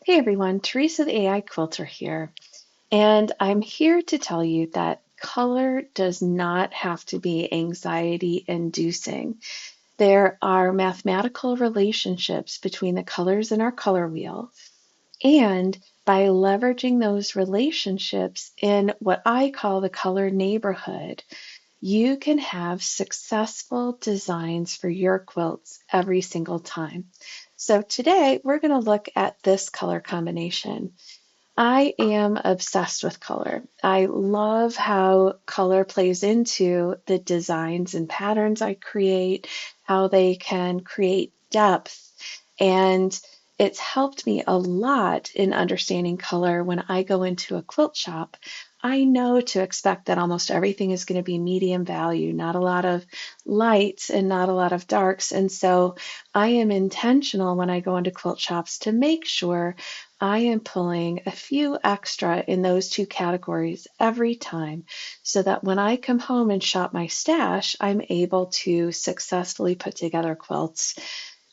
Hey everyone, Teresa the AI Quilter here, and I'm here to tell you that color does not have to be anxiety inducing. There are mathematical relationships between the colors in our color wheel, and by leveraging those relationships in what I call the color neighborhood, you can have successful designs for your quilts every single time. So today we're going to look at this color combination. I am obsessed with color. I love how color plays into the designs and patterns I create, how they can create depth, and it's helped me a lot in understanding color when I go into a quilt shop. I know to expect that almost everything is going to be medium value, not a lot of lights and not a lot of darks. And so I am intentional when I go into quilt shops to make sure I am pulling a few extra in those two categories every time so that when I come home and shop my stash, I'm able to successfully put together quilts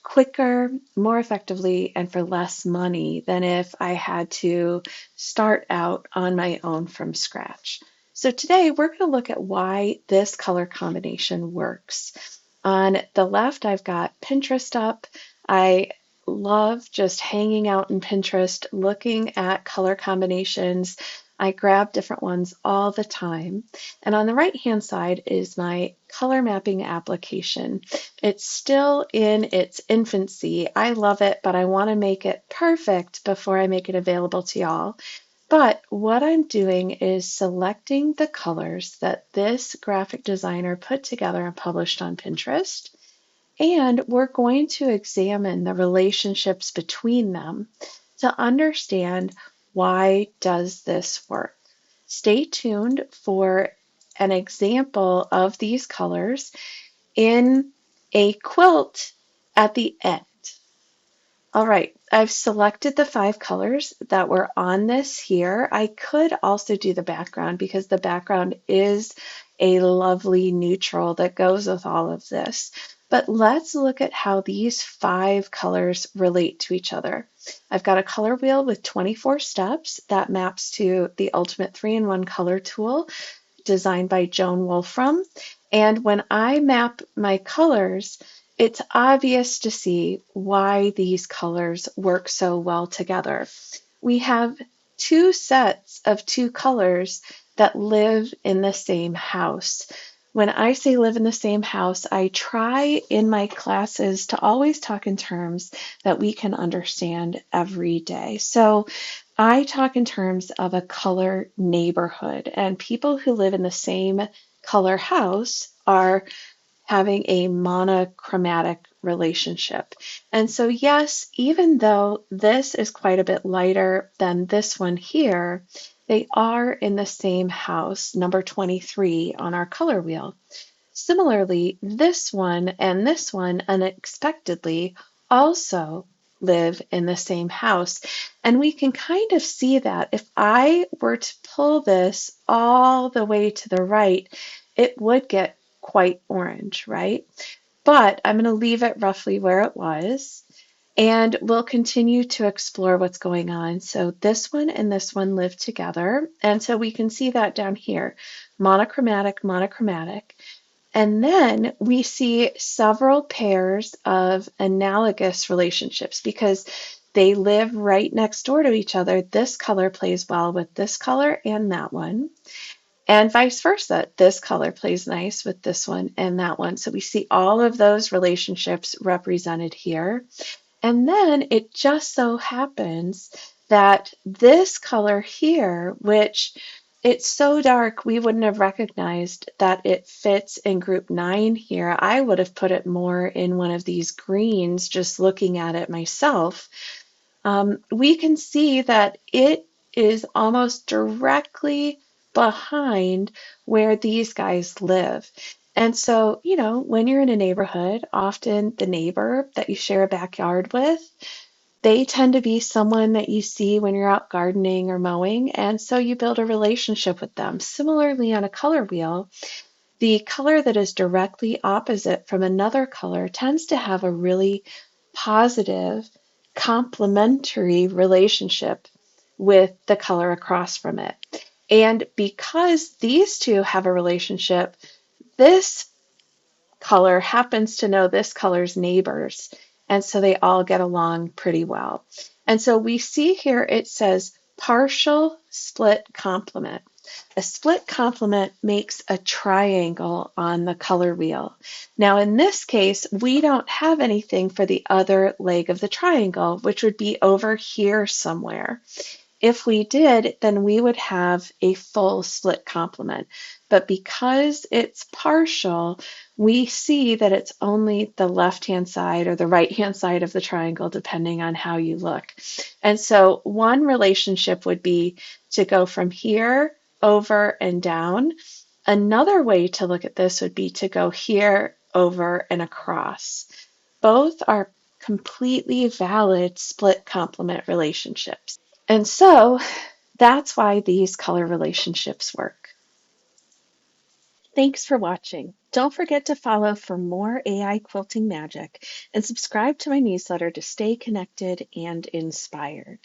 quicker, more effectively, and for less money than if I had to start out on my own from scratch. So today we're going to look at why this color combination works. On the left, I've got Pinterest up. I love just hanging out in Pinterest, looking at color combinations. I grab different ones all the time. And on the right-hand side is my color mapping application. It's still in its infancy. I love it, but I want to make it perfect before I make it available to y'all. But what I'm doing is selecting the colors that this graphic designer put together and published on Pinterest. And we're going to examine the relationships between them to understand why does this work. Stay tuned for an example of these colors in a quilt at the end. All right, I've selected the 5 colors that were on this here. I could also do the background because the background is a lovely neutral that goes with all of this. But let's look at how these 5 colors relate to each other. I've got a color wheel with 24 steps that maps to the Ultimate 3-in-1 Color Tool designed by Joan Wolfram. And when I map my colors, it's obvious to see why these colors work so well together. We have 2 sets of 2 colors that live in the same house. When I say live in the same house, I try in my classes to always talk in terms that we can understand every day. So I talk in terms of a color neighborhood, and people who live in the same color house are having a monochromatic relationship. And so, yes, even though this is quite a bit lighter than this one here, they are in the same house, number 23 on our color wheel. Similarly, this one and this one unexpectedly also live in the same house. And we can kind of see that if I were to pull this all the way to the right, it would get quite orange, right? But I'm going to leave it roughly where it was. And we'll continue to explore what's going on. So this one and this one live together. And so we can see that down here, monochromatic, monochromatic. And then we see several pairs of analogous relationships because they live right next door to each other. This color plays well with this color and that one, and vice versa. This color plays nice with this one and that one. So we see all of those relationships represented here. And then it just so happens that this color here, which it's so dark we wouldn't have recognized that it fits in group 9 here. I would have put it more in one of these greens just looking at it myself. We can see that it is almost directly behind where these guys live. And so, when you're in a neighborhood, often the neighbor that you share a backyard with, they tend to be someone that you see when you're out gardening or mowing, and so you build a relationship with them. Similarly, on a color wheel, the color that is directly opposite from another color tends to have a really positive complementary relationship with the color across from it. And because these two have a relationship, this color happens to know this color's neighbors. And so they all get along pretty well. And so we see here it says partial split complement. A split complement makes a triangle on the color wheel. Now, in this case, we don't have anything for the other leg of the triangle, which would be over here somewhere. If we did, then we would have a full split complement. But because it's partial, we see that it's only the left-hand side or the right-hand side of the triangle, depending on how you look. And so one relationship would be to go from here over and down. Another way to look at this would be to go here, over, and across. Both are completely valid split complement relationships. And so that's why these color relationships work. Thanks for watching. Don't forget to follow for more AI quilting magic and subscribe to my newsletter to stay connected and inspired.